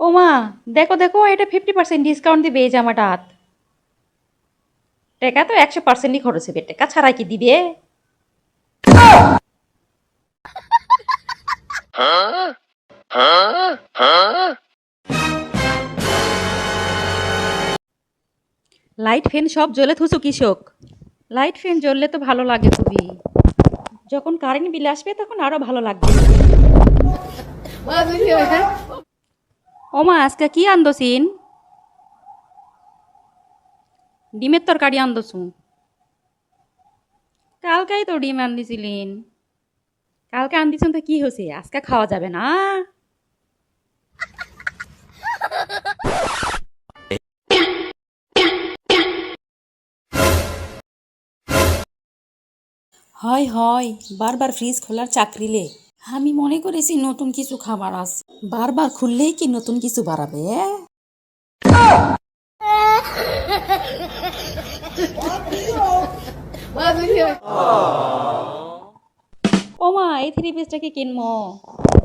ও মা, দেখো দেখো, এটা 50% ডিসকাউন্ট দিবে এই জামাটাত। টাকা তো 100%ই খরচ হবে, টাকা ছাড়া কি দিবে? লাইট ফ্যান সব জ্বলে থুসু কৃষক। লাইট ফ্যান জ্বললে তো ভালো লাগে খুবই। যখন কারেন্ট বিল আসবে তখন আরো ভালো লাগবে। ও মা, আজকে কি আনদছিন? ডিমের তরকারি আনদছু? কালকেই তো ডিম আনদিছিলেন। কালকে আনদিছেন তো কি হয়েছে? আজকে খাওয়া যাবে না? হয় হয়, বারবার ফ্রিজ খোলার চাকরিলে আমি মনে করেছি নতুন কিছু খাবার আছে, বারবার খুললেই কি নতুন কিছু বাড়াবে? ও মা, এই থ্রি পিসটা কি কিনবো?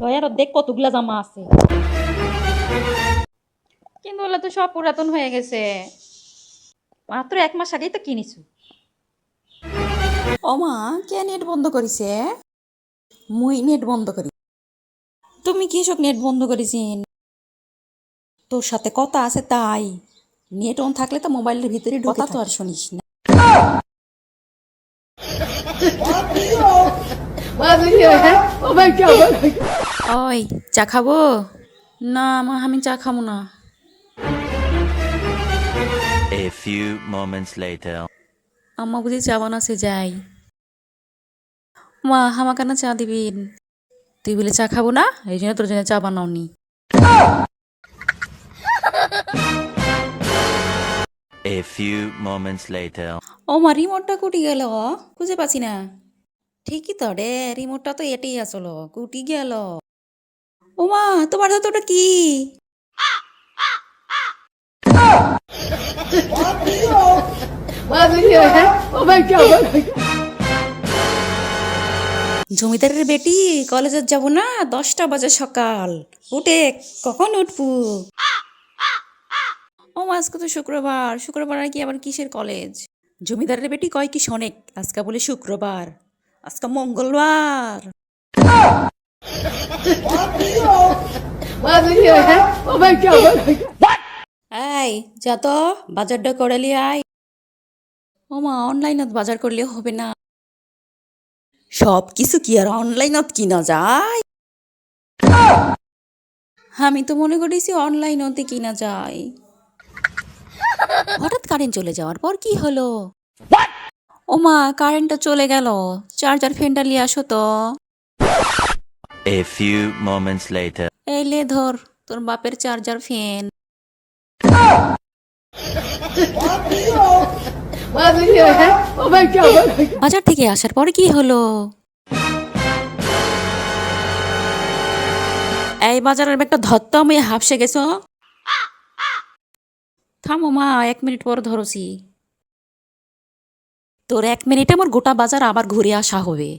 দয়ার দেখ কতগুলা জামা আছে, কিন্তু ওগুলো তো সব পুরাতন হয়ে গেছে। মাত্র 1 মাস আগেই তো কিনেছু। ওমা, কে নেট বন্ধ করিছে? মুই নেট বন্ধ করি। তুমি কি সব নেট বন্ধ করেছিন? তোর সাথে কথা আছে তাই। নেট অন থাকলে তো মোবাইলের ভিতরে ঢোকা তো আর শুনিস না। ওই, চা খাবো? না মা, আমি চা খাবো না। A few moments later. আম্মা বুঝি চা বানাচ্ছে, যাই। মা, আমাকে না চা দিবিন? তুই বলে চা খাবো না, এই জন্য তোর জন্য চা বানাওনি। A few moments later. ও মা, রিমোটটা কুটি গেল, খুঁজে পাচ্ছি না। ঠিকই তো রে, রিমোটটা তো এটাই আসলো, কুটি গেল। ও মা, তোমার হাতে ওটা কি? জমিদারের বেটি, কলেজে যাব না, 10টা বাজে সকাল। উঠে কখন উঠবো? ও মা, আজকে তো শুক্রবার, শুক্রবার আর কি আবার কিসের কলেজ? জমিদারের বেটি কয় কি শোনেক, আজকে বলে শুক্রবার, আজকে মঙ্গলবার। এই, যা তো বাজারটা করে লি আয়। ও মা, অনলাইনত বাজার করলে হবে না? সব কিছু কি আর অনলাইনত কিনা যায়? আমি তো মনে করেছি অনলাইনতে কিনা যায়। হঠাৎ কারেন্ট চলে যাওয়ার পর কি হলো? ও মা, কারেন্টটা চলে গেল, চার্জার ফ্যানটা নিয়ে আসো তো। A few moments later. এই লে ধর, তোর বাপের চার্জার ফ্যান। বাজার থেকে আসার পর কি হলো? এই বাজারের ব্যাগটা ধরতে আমি হাফসে গেছো। থামো মা, 1 মিনিট পর ধরছি। তোর 1 মিনিটে আমার গোটা বাজার আবার ঘুরে আসা হবে।